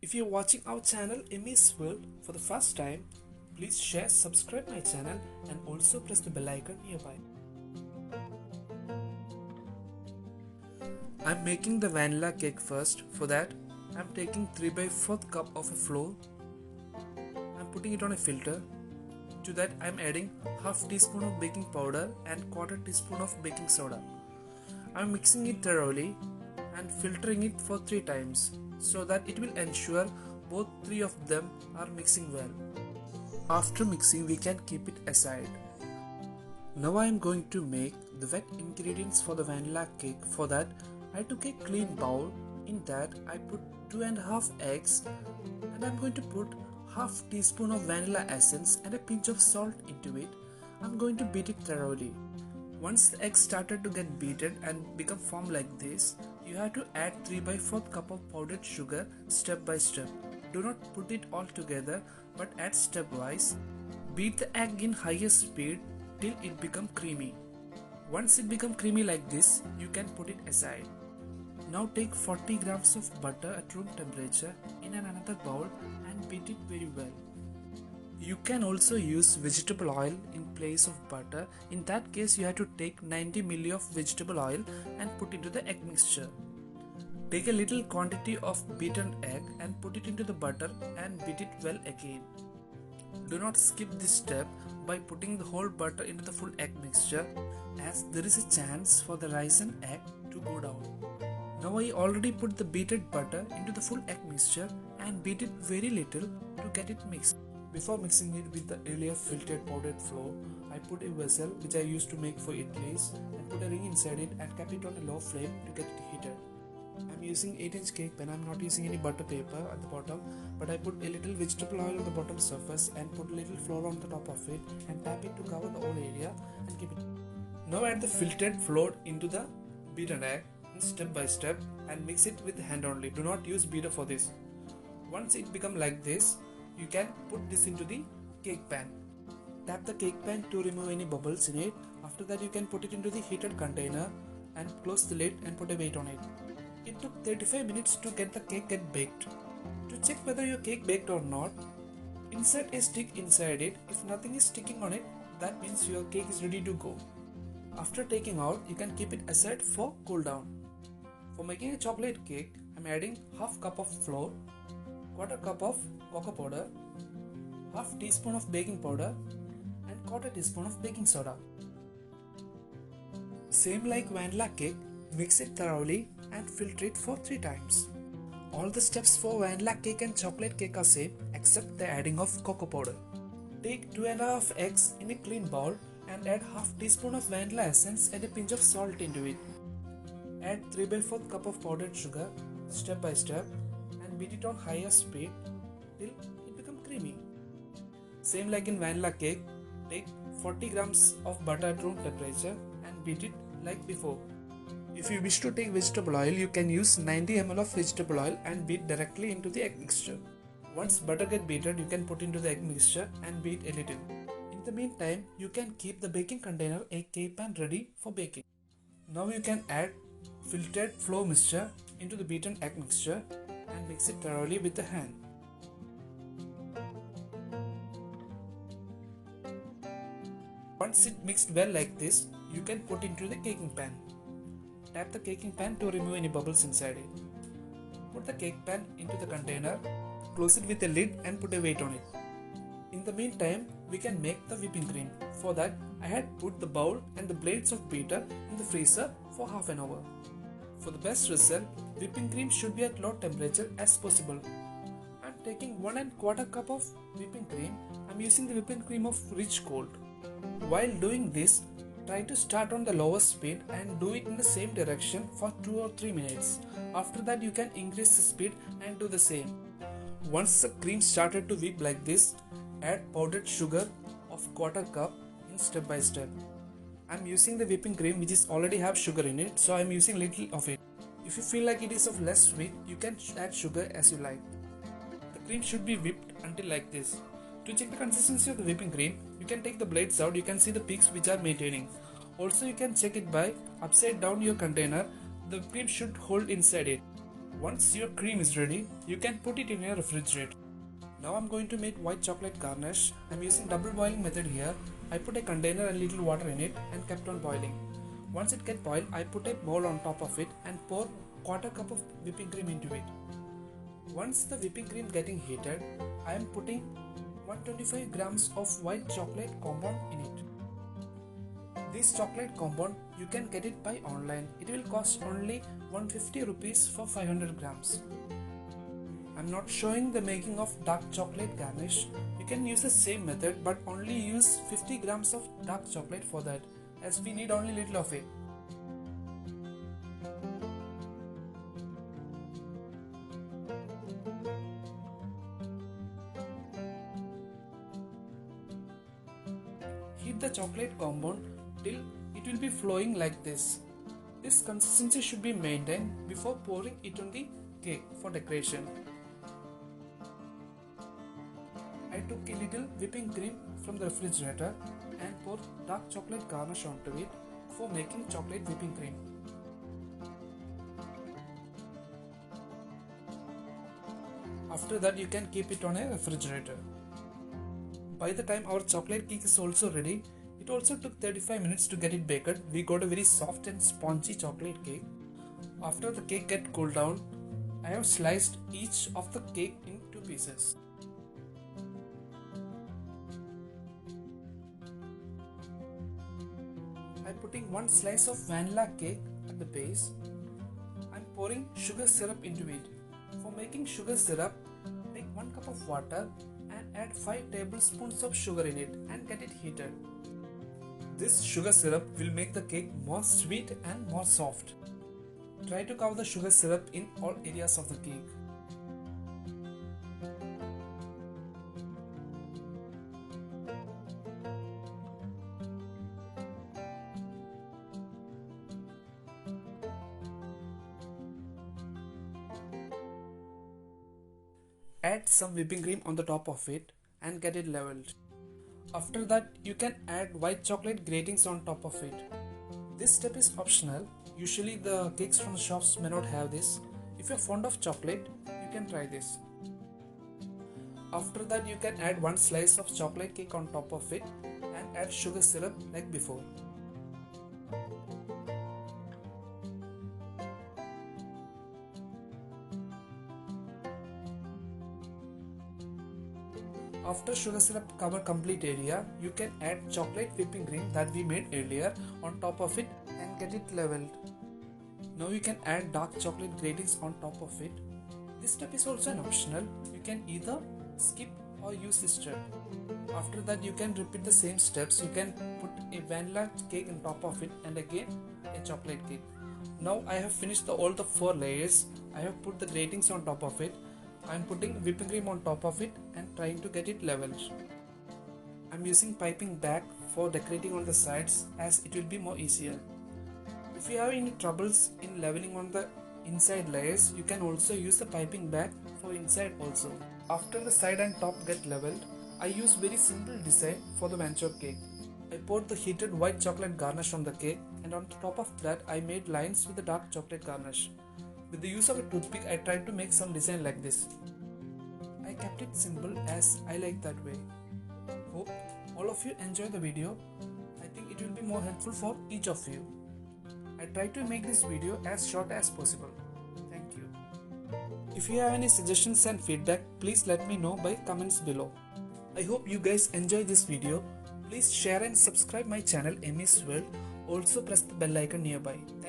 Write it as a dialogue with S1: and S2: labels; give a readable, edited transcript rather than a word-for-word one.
S1: If you're watching our channel Emmy's World for the first time, please share, subscribe my channel and also press the bell icon nearby. I'm making the vanilla cake first. For that, I'm taking 3/4 cup of flour. I'm putting it on a filter. To that, I'm adding half teaspoon of baking powder and quarter teaspoon of baking soda. I'm mixing it thoroughly and filtering it for 3 times so that it will ensure both 3 of them are mixing well. After mixing, we can keep it aside. Now I am going to make the wet ingredients for the vanilla cake. For that, I took a clean bowl. In that, I put 2.5 eggs and I'm going to put half teaspoon of vanilla essence and a pinch of salt into it. I'm going to beat it thoroughly. Once the eggs started to get beaten and become formed like this, you have to add 3/4 cup of powdered sugar step by step. Do not put it all together but add stepwise. Beat the egg in higher speed till it becomes creamy. Once it becomes creamy like this, you can put it aside. Now take 40 grams of butter at room temperature in another bowl and beat it very well. You can also use vegetable oil in place of butter. In that case, you have to take 90 ml of vegetable oil and put into the egg mixture. Take a little quantity of beaten egg and put it into the butter and beat it well again. Do not skip this step by putting the whole butter into the full egg mixture, as there is a chance for the raisin egg to go down. Now I already put the beaten butter into the full egg mixture and beat it very little to get it mixed. Before mixing it with the earlier filtered powdered flour, I put a vessel which I used to make for idlis and put a ring inside it and kept it on a low flame to get it heated. I'm using 8-inch cake pen. I'm not using any butter paper at the bottom, but I put a little vegetable oil on the bottom surface and put a little flour on the top of it and tap it to cover the whole area and keep it. Now add the filtered flour into the beaten egg step by step and mix it with the hand only. Do not use beater for this. Once it becomes like this, you can put this into the cake pan. Tap the cake pan to remove any bubbles in it. After that, you can put it into the heated container and close the lid and put a weight on it. It took 35 minutes to get the cake get baked. To check whether your cake baked or not, insert a stick inside it. If nothing is sticking on it, that means your cake is ready to go. After taking out, you can keep it aside for cool down. For making a chocolate cake, I am adding half cup of flour, quarter cup of cocoa powder, half teaspoon of baking powder and quarter teaspoon of baking soda. Same like vanilla cake, mix it thoroughly and filter it for 3 times. All the steps for vanilla cake and chocolate cake are same except the adding of cocoa powder. Take 2.5 eggs in a clean bowl and add half teaspoon of vanilla essence and a pinch of salt into it. Add 3/4 cup of powdered sugar step by step and beat it on higher speed till it becomes creamy. Same like in vanilla cake, take 40 grams of butter at room temperature and beat it like before. If you wish to take vegetable oil, you can use 90 ml of vegetable oil and beat directly into the egg mixture. Once butter gets beaten, you can put into the egg mixture and beat a little. In the meantime, you can keep the baking container a cake pan ready for baking. Now you can add filtered flour mixture into the beaten egg mixture and mix it thoroughly with the hand. Once it mixed well like this, you can put into the caking pan. Tap the caking pan to remove any bubbles inside it. Put the cake pan into the container, close it with a lid and put a weight on it. In the meantime, we can make the whipping cream. For that, I had put the bowl and the blades of beater in the freezer for half an hour. For the best result, whipping cream should be at low temperature as possible. I am taking 1.25 cup of whipping cream. I am using the whipping cream of Rich Gold. While doing this, try to start on the lower speed and do it in the same direction for 2 or 3 minutes. After that, you can increase the speed and do the same. Once the cream started to whip like this, add powdered sugar of quarter cup in step by step. I am using the whipping cream which is already have sugar in it, so I am using little of it. If you feel like it is of less sweet, you can add sugar as you like. The cream should be whipped until like this. To check the consistency of the whipping cream, you can take the blades out. You can see the peaks which are maintaining. Also, you can check it by upside down your container. The cream should hold inside it. Once your cream is ready, you can put it in your refrigerator. Now I'm going to make white chocolate garnish. I'm using double boiling method here. I put a container and little water in it and kept on boiling. Once it get boiled, I put a bowl on top of it and pour quarter cup of whipping cream into it. Once the whipping cream getting heated, I am putting 125 grams of white chocolate compound in it. This chocolate compound you can get it by online. It will cost only 150 rupees for 500 grams. I'm not showing the making of dark chocolate garnish. You can use the same method but only use 50 grams of dark chocolate for that, as we need only little of it. Heat the chocolate compound till it will be flowing like this. This consistency should be maintained before pouring it on the cake for decoration. I took a little whipping cream from the refrigerator and poured dark chocolate garnish onto it for making chocolate whipping cream. After that, you can keep it on a refrigerator. By the time our chocolate cake is also ready, it also took 35 minutes to get it baked. We got a very soft and spongy chocolate cake. After the cake get cooled down, I have sliced each of the cake in 2 pieces. I'm putting 1 slice of vanilla cake at the base. I'm pouring sugar syrup into it. For making sugar syrup, take 1 cup of water and add 5 tablespoons of sugar in it and get it heated. This sugar syrup will make the cake more sweet and more soft. Try to cover the sugar syrup in all areas of the cake. Add some whipping cream on the top of it and get it leveled. After that, you can add white chocolate gratings on top of it. This step is optional. Usually the cakes from the shops may not have this. If you're fond of chocolate, you can try this. After that, you can add 1 slice of chocolate cake on top of it and add sugar syrup like before. After sugar syrup cover complete area, you can add chocolate whipping cream that we made earlier on top of it and get it leveled. Now you can add dark chocolate gratings on top of it. This step is also an optional. You can either skip or use this step. After that, you can repeat the same steps. You can put a vanilla cake on top of it and again a chocolate cake. Now I have finished all the 4 layers. I have put the gratings on top of it. I am putting whipping cream on top of it and trying to get it leveled. I am using piping bag for decorating on the sides as it will be more easier. If you have any troubles in leveling on the inside layers, you can also use the piping bag for inside also. After the side and top get leveled, I use very simple design for the vancho cake. I poured the heated white chocolate garnish on the cake and on top of that I made lines with the dark chocolate garnish. With the use of a toothpick, I tried to make some design like this. I kept it simple as I like that way. Hope all of you enjoy the video. I think it will be more helpful for each of you. I tried to make this video as short as possible. Thank you. If you have any suggestions and feedback, please let me know by comments below. I hope you guys enjoy this video. Please share and subscribe my channel Emmy's World. Also press the bell icon nearby.